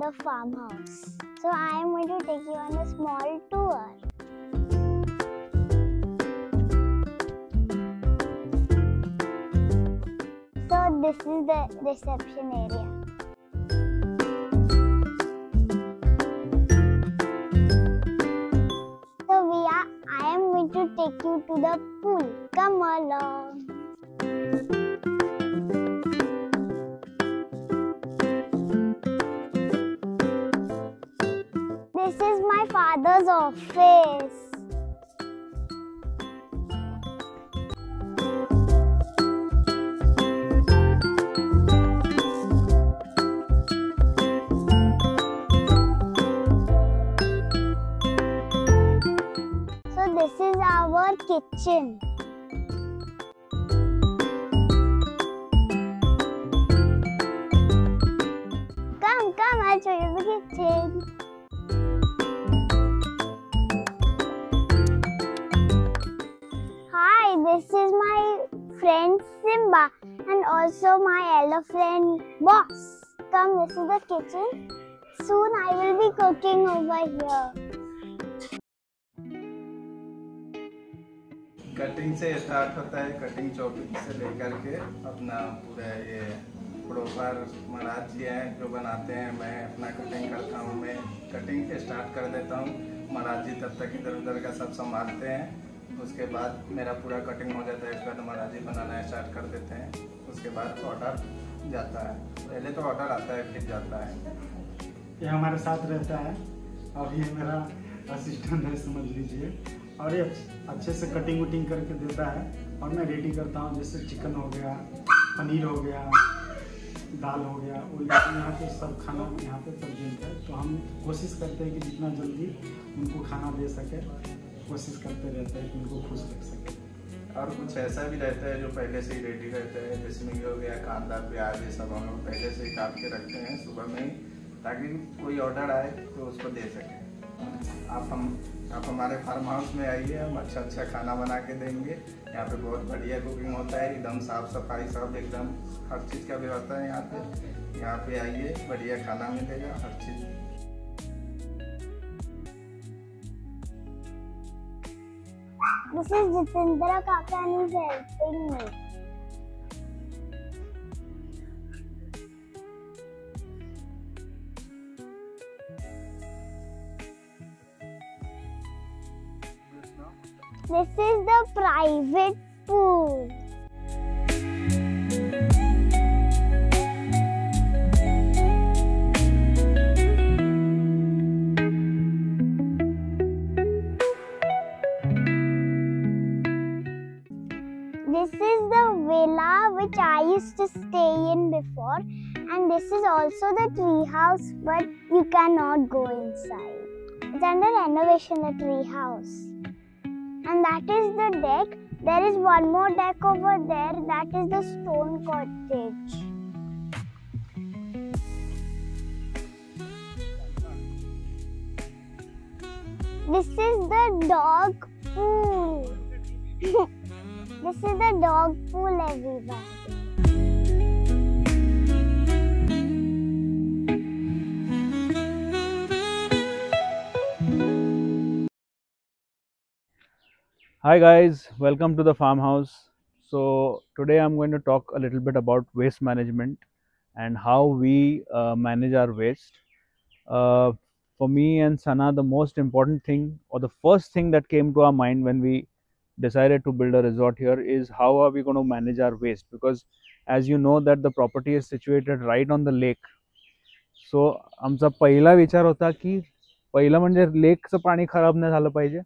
the farmhouse. So I am going to take you on a small tour. So this is the reception area. I am going to take you to the pool. Come along. This is my father's office. So this is our kitchen. Come, I'll show you the kitchen. Hi, this is my friend Simba and also my elder friend Boss. Come, this is the kitchen. Soon I will be cooking over here. Cutting से start होता है, cutting chopping से लेकर के अपना पूरा ये proper महाराज जी हैं जो बनाते हैं। मैं अपना कटिंग करता हूँ, मैं कटिंग स्टार्ट कर देता हूँ, महाराज जी तब तक इधर उधर का सब संभालते हैं। उसके बाद मेरा पूरा कटिंग हो जाता है, इसके बाद महाराज जी बनाना स्टार्ट कर देते हैं। उसके बाद ऑर्डर जाता है, पहले तो ऑर्डर आता है फिर जाता है। ये हमारे साथ रहता है और ये मेरा असिस्टेंट है समझ लीजिए, और ये अच्छे से कटिंग वटिंग करके देता है और मैं रेडी करता हूँ। जैसे चिकन हो गया, पनीर हो गया, दाल हो गया, वो यहाँ पे सब खाना यहाँ पे प्रेजेंट है। तो हम कोशिश करते हैं कि जितना जल्दी उनको खाना दे सके, कोशिश करते रहते हैं कि उनको खुश रख सके। और कुछ ऐसा भी रहता है जो पहले से ही रेडी रहता है, जिसमें हो गया कांदा प्याज, ये सब हम लोग पहले से ही काट के रखते हैं सुबह में ही, ताकि कोई ऑर्डर आए तो उसको दे सकें। आप हमारे फार्म हाउस में आइए, हम अच्छा खाना बना के देंगे। यहाँ पे बहुत बढ़िया कुकिंग होता है, एकदम साफ सफाई, सब एकदम हर चीज़ का व्यवस्था है यहाँ पे आइए, बढ़िया खाना मिलेगा हर चीज़। This is Jitendra Kaka and he's helping me. This is the private pool. This is the villa which I used to stay in before, and this is also the tree house, but you cannot go inside. It's under renovation, the tree house. And that is the deck. There is one more deck over there, that is the stone cottage. This is the dog pool. This is the dog pool, everybody. Hi guys, welcome to the farmhouse. So today I'm going to talk a little bit about waste management and how we manage our waste. For me and Sana, the most important thing, or the first thing that came to our mind when we decided to build a resort here, is how are we going to manage our waste, because as you know that the property is situated right on the lake. So आमचा पहिला विचार होता की पहिला म्हणजे लेकचं पाणी खराब नाही झालं पाहिजे,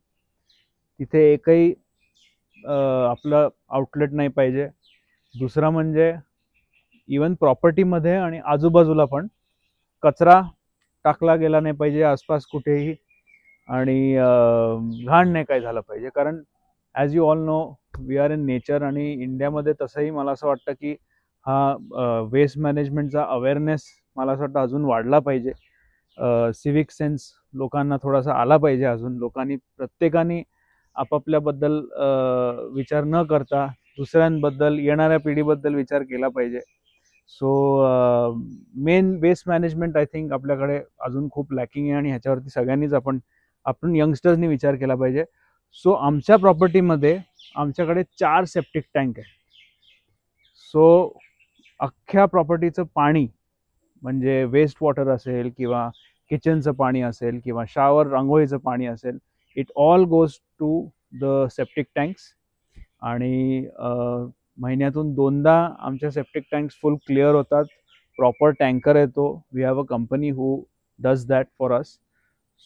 तिथे एकही आपलं आउटलेट नाही पाहिजे. दुसरा म्हणजे इवन प्रॉपर्टीमध्ये आणि आजूबाजूला पण कचरा टाकला गेला नाही पाहिजे आसपास कुठेही, आणि घाण नाही काय झालं पाहिजे. कारण as you all know we are in nature, आणि इंडियामध्ये तसंही मला असं वाटतं की हा वेस्ट मॅनेजमेंटचा अवेअरनेस मला असं वाटतं अजून वाढला पाहिजे. सिविक सेन्स लोकांना थोडासा आला पाहिजे. अजून लोकांनी प्रत्येकाने आपापल्याबद्दल विचार न करता दुसऱ्यांबद्दल, येणाऱ्या पिढीबद्दल विचार केला पाहिजे. So main waste management I think आपल्याकडे अजून खूप लॅकिंग आहे आणि ह्याच्यावरती सगळ्यांनीच आपण यंगस्टर्सनी विचार केला पाहिजे. सो आमच्या प्रॉपर्टीमध्ये आमच्याकडे 4 सेप्टिक टँक आहे. सो अख्ख्या प्रॉपर्टीचं पाणी म्हणजे वेस्ट वॉटर असेल किंवा किचनचं पाणी असेल किंवा शावर रांगोळीचं पाणी असेल, it all goes to the septic tanks. आणि महिन्यातून 2दा आमच्या सेप्टिक टँक्स फुल क्लिअर होतात. प्रॉपर टँकर येतो. We have a company who does that for us.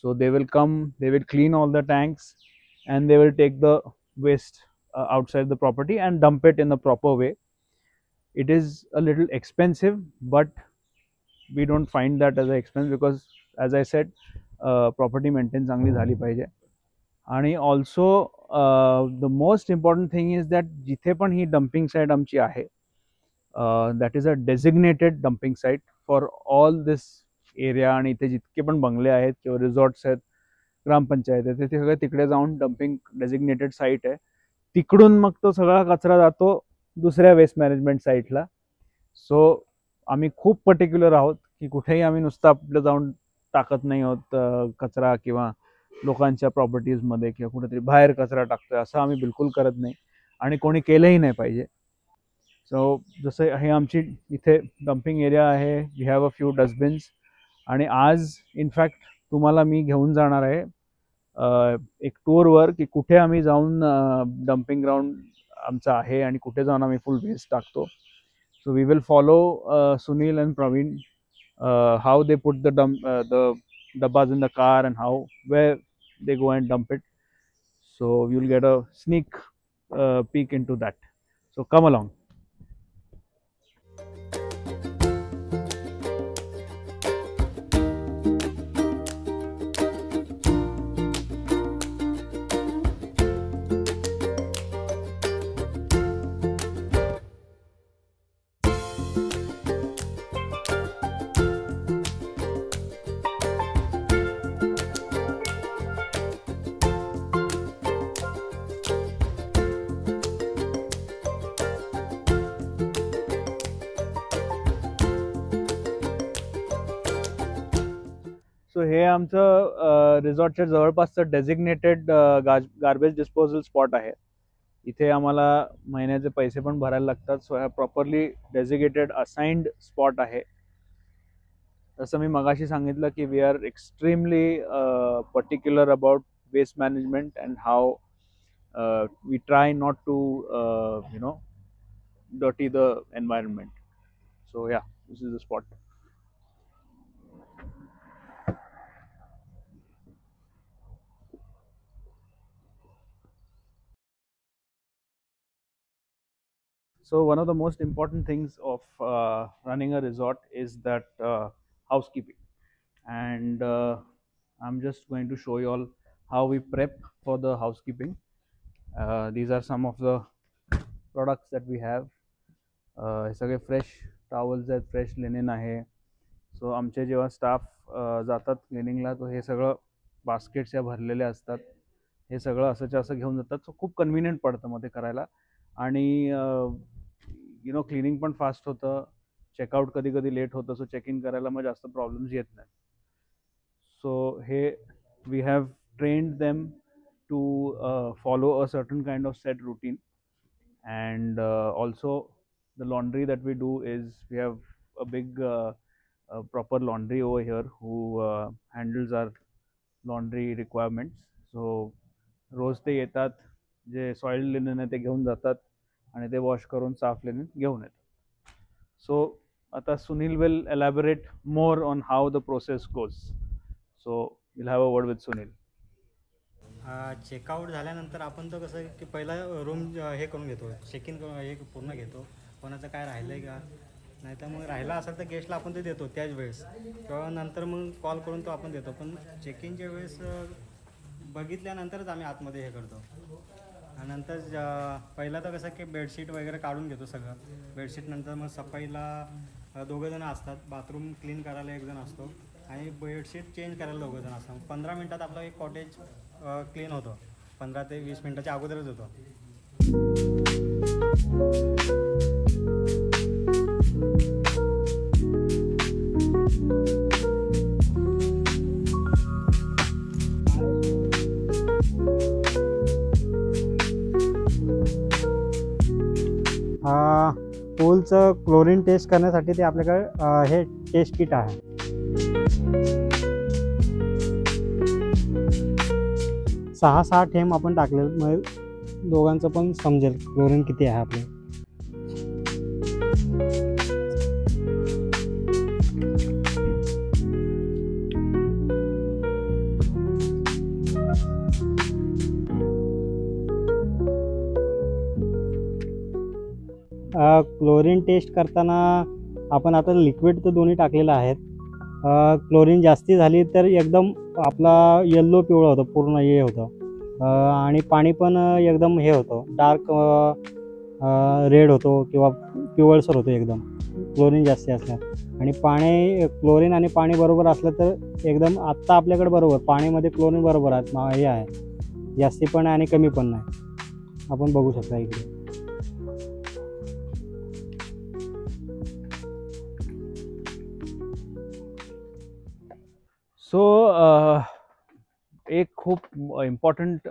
So they will come, they will clean all the tanks and they will take the waste outside the property and dump it in the proper way. It is a little expensive, but we don't find that as an expense because, as I said, property maintain चांगली झाली पाहिजे. आणि also the most important thing is that जिथे पण ही dumping site आमची आहे, that is a designated dumping site for all this area. आणि इथे जितके पण बंगले आहेत किंवा रिसॉर्ट्स आहेत, ग्रामपंचायत आहे, ते सगळं तिकडे जाऊन डम्पिंग डेझिग्नेटेड साईट आहे. तिकडून मग तो सगळा कचरा जातो दुसऱ्या वेस्ट मॅनेजमेंट साईटला. सो आम्ही खूप पर्टिक्युलर आहोत की कुठेही आम्ही नुसतं आपलं जाऊन टाकत नाही आहोत कचरा किंवा लोकांच्या प्रॉपर्टीजमध्ये किंवा कुठेतरी बाहेर कचरा टाकतोय असं आम्ही बिलकुल करत नाही आणि कोणी केलंही नाही पाहिजे. सो जसं हे आमची इथे डम्पिंग एरिया आहे. We have a few dustbins. आणि आज इनफॅक्ट तुम्हाला मी घेऊन जाणार आहे एक टूरवर की कुठे आम्ही जाऊन डम्पिंग ग्राउंड आमचा आहे आणि कुठे जाऊन आम्ही फुल वेस्ट टाकतो. So we will follow Sunil and Pravin how they put the dabbas in the car and how where they go and dump it. So you will get a sneak peek into that. So come along. So हे आमचं रिसॉर्टच्या जवळपासचं designated garbage disposal spot आहे. इथे आम्हाला महिन्याचे पैसे पण भरायला लागतात. सो ह्या प्रॉपरली डेझिग्नेटेड असाइन्ड स्पॉट आहे. जसं मी मगाशी सांगितलं की we are extremely particular about waste management and how we try not to dirty the environment. So yeah, this is the spot. So one of the most important things of running a resort is that housekeeping, and I'm just going to show you all how we prep for the housekeeping. These are some of the products that we have. हे सगळे fresh towels आहेत, fresh linen आहे. सो आमचे जेव्हा staff जातात क्लिनिंगला तर हे सगळं baskets या भरलेले असतात. हे सगळं असंच्या असं घेऊन जातात. सो खूप कन्व्हिनियंट पडतं मग ते करायला. आणि क्लिनिंग पण फास्ट होतं. चेकआउट कधी कधी लेट होतं. सो चेक इन करायला मग जास्त प्रॉब्लेम्स येत नाही. सो हे we have trained them to follow a certain kind of set routine. And also the laundry that we do is we have a big proper laundry over here who handles our laundry requirements. So रोज ते येतात, जे soil linen आहे ते घेऊन जातात आणि ते wash करून साफ लिनन घेऊन येतात. सो आता Sunil will elaborate more on how the process goes. So will have a word with Sunil. Checkout झाल्यानंतर आपण तर कसं की पहिला रूम हे करून घेतो, चेक इन हे पूर्ण घेतो. कोणाचं काय राहिलं आहे का, नाही तर मग राहिला असेल तर गेस्टला आपण ते देतो त्याच वेळेस, किंवा नंतर मग कॉल करून तो आपण देतो. पण चेक इनच्या वेळेस बघितल्यानंतरच आम्ही आतमध्ये हे करतो. आणि नंतर पहिला तर कसं की बेडशीट वगैरे काढून घेतो सगळं. बेडशीट नंतर मग सफाईला दोघंजणं असतात, बाथरूम क्लीन करायला एकजण असतो आणि बेडशीट चेंज करायला दोघंजण असतात. 15 मिनटात आपलं एक कॉटेज क्लीन होतो. 15 ते 20 मिनटाच्या अगोदरच होतो. पूलचं क्लोरीन टेस्ट करण्यासाठी ते आपल्याकडे हे टेस्ट किट आहे. 6 थेंब आपण टाकले, मग दोघांचं पण समजेल क्लोरीन किती आहे आपले. क्लोरीन टेस्ट करताना आपण आता लिक्विड तर दोन्ही टाकलेलं आहेत. क्लोरीन जास्ती झाली तर एकदम आपला येल्लो पिवळं होतं, पूर्ण हे होतं, आणि पाणी पण एकदम हे होतं, डार्क रेड होतो किंवा पिवळसर होतो एकदम क्लोरीन जास्ती असल्यास. आणि क्लोरीन आणि पाणी बरोबर असलं तर एकदम आत्ता आपल्याकडे बरोबर पाणीमध्ये क्लोरीन बरोबर आहे, हे आहे, जास्ती पण आहे आणि कमी पण नाही. आपण बघू शकता इकडे. सो एक खूप इम्पॉर्टंट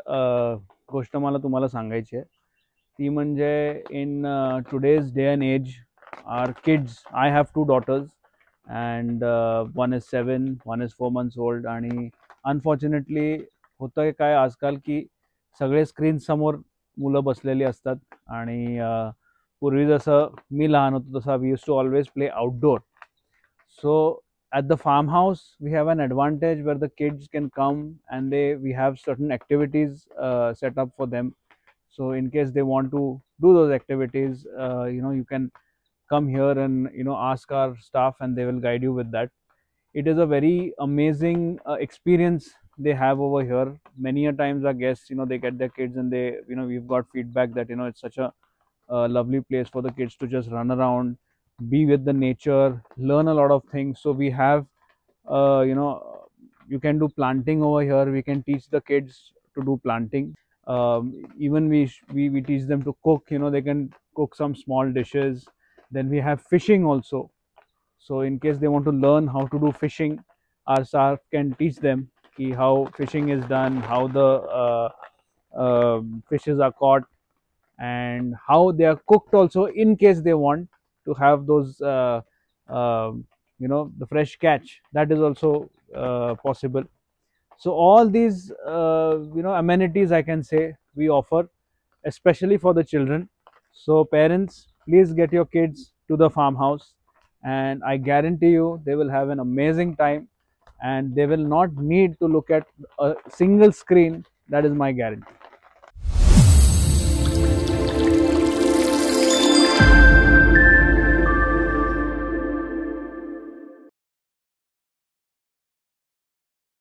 गोष्ट मला तुम्हाला सांगायची आहे, ती म्हणजे in today's day and age our kids, I have 2 daughters and one is 7, one is 4 months old. आणि अनफॉर्च्युनेटली होतं काय आजकाल की सगळे स्क्रीन समोर मुलं बसलेली असतात. आणि पूर्वी जसं मी लहान होतो तसं we use to always play outdoor. So at the farmhouse we have an advantage where the kids can come and we have certain activities set up for them. So in case they want to do those activities, you can come here and ask our staff and they will guide you with that. It is a very amazing experience they have over here. Many a times our guests, they get their kids and they, we've got feedback that it's such a lovely place for the kids to just run around, be with the nature, learn a lot of things. So we have you can do planting over here. We can teach the kids to do planting. Even we teach them to cook. They can cook some small dishes. Then we have fishing also. So in case they want to learn how to do fishing, our staff can teach them how fishing is done, how the fishes are caught, and how they are cooked also, in case they want to have those the fresh catch, that is also possible. So all these amenities, I can say, we offer especially for the children. So parents, please get your kids to the farmhouse and I guarantee you they will have an amazing time and they will not need to look at a single screen. That is my guarantee.